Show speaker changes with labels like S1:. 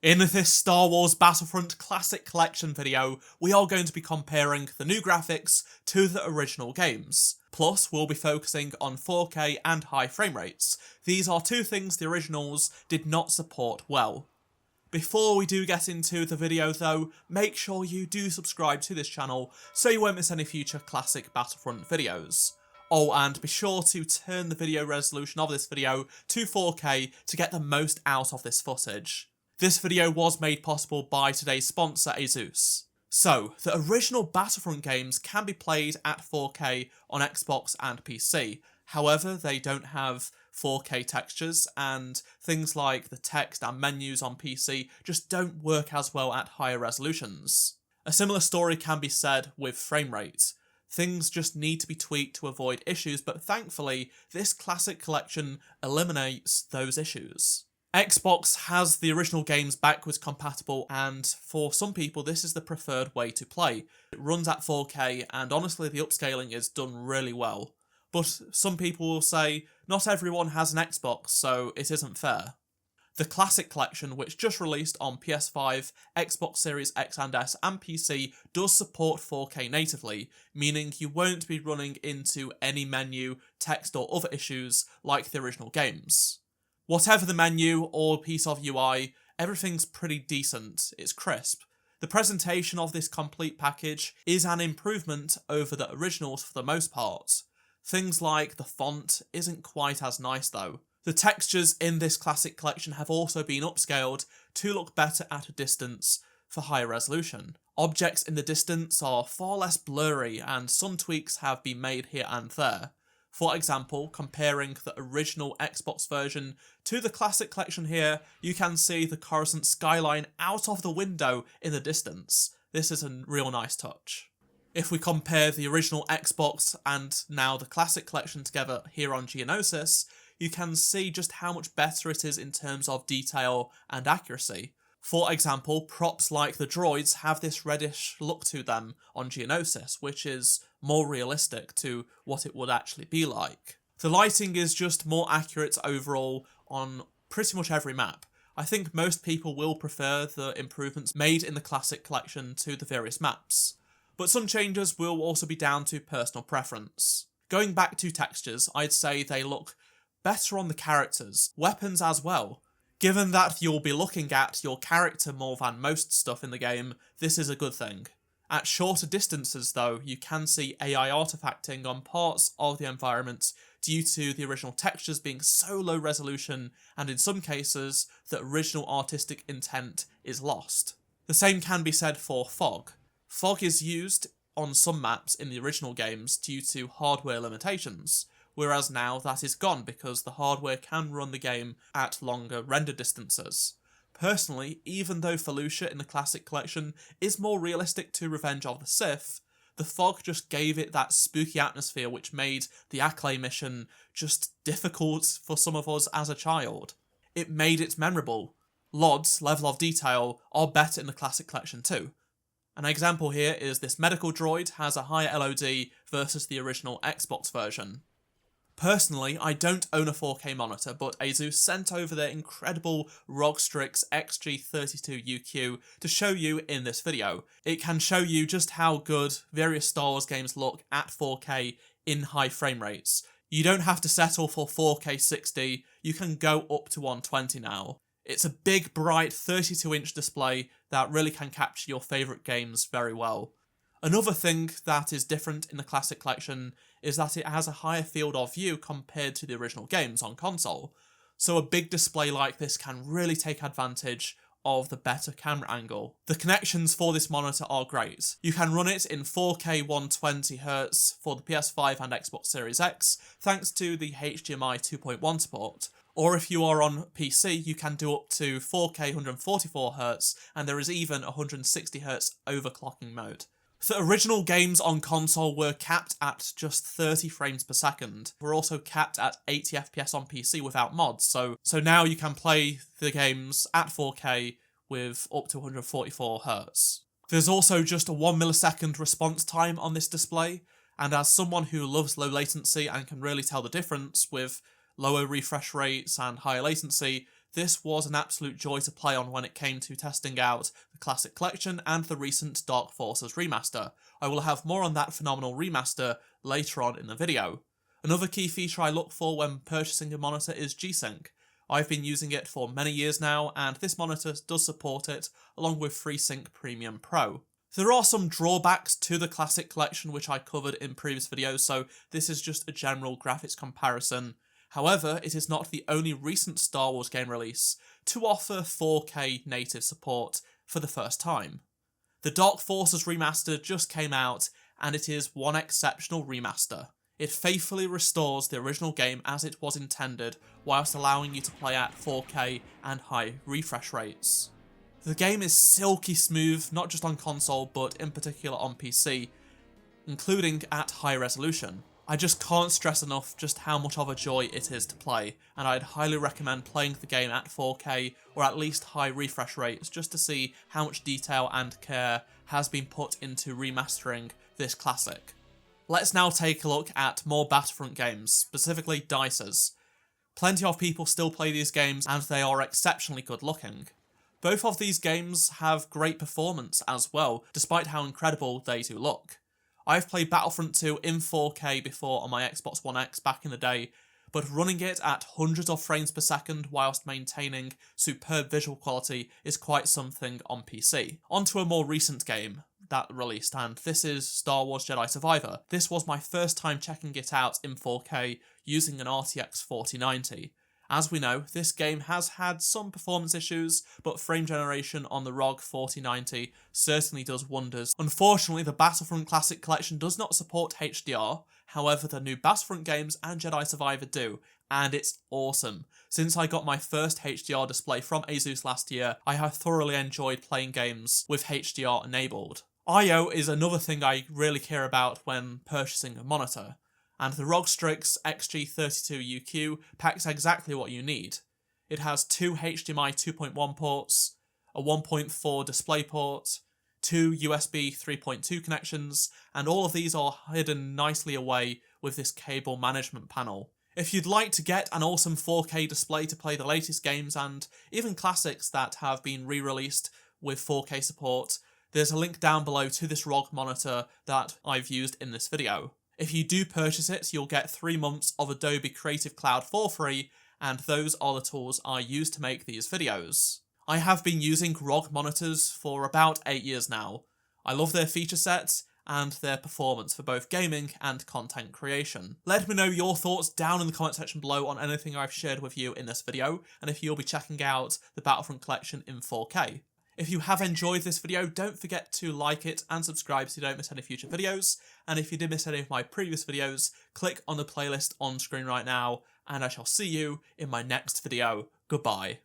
S1: In this Star Wars Battlefront Classic Collection video, we are going to be comparing the new graphics to the original games. Plus, we'll be focusing on 4K and high frame rates. These are two things the originals did not support well. Before we do get into the video though, make sure you do subscribe to this channel so you won't miss any future classic Battlefront videos. Oh, and be sure to turn the video resolution of this video to 4K to get the most out of this footage. This video was made possible by today's sponsor, ASUS. So, the original Battlefront games can be played at 4K on Xbox and PC. However, they don't have 4K textures, and things like the text and menus on PC just don't work as well at higher resolutions. A similar story can be said with frame rate. Things just need to be tweaked to avoid issues, but thankfully, this classic collection eliminates those issues. Xbox has the original games backwards compatible, and for some people this is the preferred way to play. It runs at 4K, and honestly the upscaling is done really well. But some people will say, not everyone has an Xbox, so it isn't fair. The Classic Collection, which just released on PS5, Xbox Series X and S and PC, does support 4K natively, meaning you won't be running into any menu, text or other issues like the original games. Whatever the menu or piece of UI, everything's pretty decent, it's crisp. The presentation of this complete package is an improvement over the originals for the most part. Things like the font isn't quite as nice though. The textures in this classic collection have also been upscaled to look better at a distance for higher resolution. Objects in the distance are far less blurry, and some tweaks have been made here and there. For example, comparing the original Xbox version to the Classic Collection here, you can see the Coruscant skyline out of the window in the distance. This is a real nice touch. If we compare the original Xbox and now the Classic Collection together here on Geonosis, you can see just how much better it is in terms of detail and accuracy. For example, props like the droids have this reddish look to them on Geonosis, which is more realistic to what it would actually be like. The lighting is just more accurate overall on pretty much every map. I think most people will prefer the improvements made in the Classic Collection to the various maps, but some changes will also be down to personal preference. Going back to textures, I'd say they look better on the characters, weapons as well. Given that you'll be looking at your character more than most stuff in the game, this is a good thing. At shorter distances though, you can see AI artifacting on parts of the environment due to the original textures being so low resolution, and in some cases, the original artistic intent is lost. The same can be said for fog. Fog is used on some maps in the original games due to hardware limitations, whereas now that is gone because the hardware can run the game at longer render distances. Personally, even though Felucia in the Classic Collection is more realistic to Revenge of the Sith, the fog just gave it that spooky atmosphere which made the Acklay mission just difficult for some of us as a child. It made it memorable. LOD's level of detail are better in the Classic Collection too. An example here is this medical droid has a higher LOD versus the original Xbox version. Personally, I don't own a 4K monitor, but ASUS sent over their incredible ROG Strix XG32UQ to show you in this video. It can show you just how good various Star Wars games look at 4K in high frame rates. You don't have to settle for 4K 60, you can go up to 120 now. It's a big, bright 32-inch display that really can capture your favourite games very well. Another thing that is different in the Classic Collection is that it has a higher field of view compared to the original games on console, so a big display like this can really take advantage of the better camera angle. The connections for this monitor are great. You can run it in 4K 120Hz for the PS5 and Xbox Series X, thanks to the HDMI 2.1 support. Or if you are on PC, you can do up to 4K 144Hz, and there is even 160Hz overclocking mode. The original games on console were capped at just 30 frames per second. We're also capped at 80 FPS on PC without mods, so now you can play the games at 4K with up to 144Hz. There's also just a 1 millisecond response time on this display, and as someone who loves low latency and can really tell the difference with lower refresh rates and higher latency, this was an absolute joy to play on when it came to testing out the Classic Collection and the recent Dark Forces remaster. I will have more on that phenomenal remaster later on in the video. Another key feature I look for when purchasing a monitor is G-Sync. I've been using it for many years now, and this monitor does support it, along with FreeSync Premium Pro. There are some drawbacks to the Classic Collection which I covered in previous videos, so this is just a general graphics comparison. However, it is not the only recent Star Wars game release to offer 4K native support for the first time. The Dark Forces remaster just came out, and it is one exceptional remaster. It faithfully restores the original game as it was intended, whilst allowing you to play at 4K and high refresh rates. The game is silky smooth, not just on console, but in particular on PC, including at high resolution. I just can't stress enough just how much of a joy it is to play, and I'd highly recommend playing the game at 4K or at least high refresh rates just to see how much detail and care has been put into remastering this classic. Let's now take a look at more Battlefront games, specifically Dice's. Plenty of people still play these games and they are exceptionally good looking. Both of these games have great performance as well, despite how incredible they do look. I've played Battlefront 2 in 4K before on my Xbox One X back in the day, but running it at hundreds of frames per second whilst maintaining superb visual quality is quite something on PC. On to a more recent game that released, and this is Star Wars Jedi Survivor. This was my first time checking it out in 4K using an RTX 4090. As we know, this game has had some performance issues, but frame generation on the ROG 4090 certainly does wonders. Unfortunately, the Battlefront Classic Collection does not support HDR, however the new Battlefront games and Jedi Survivor do, and it's awesome. Since I got my first HDR display from Asus last year, I have thoroughly enjoyed playing games with HDR enabled. I/O is another thing I really care about when purchasing a monitor, and the ROG Strix XG32UQ packs exactly what you need. It has two HDMI 2.1 ports, a 1.4 DisplayPort, two USB 3.2 connections, and all of these are hidden nicely away with this cable management panel. If you'd like to get an awesome 4K display to play the latest games and even classics that have been re-released with 4K support, there's a link down below to this ROG monitor that I've used in this video. If you do purchase it, you'll get 3 months of Adobe Creative Cloud for free, and those are the tools I use to make these videos. I have been using ROG monitors for about 8 years now. I love their feature set and their performance for both gaming and content creation. Let me know your thoughts down in the comment section below on anything I've shared with you in this video, and if you'll be checking out the Battlefront Collection in 4K. If you have enjoyed this video, don't forget to like it and subscribe so you don't miss any future videos. And if you did miss any of my previous videos, click on the playlist on screen right now, and I shall see you in my next video. Goodbye.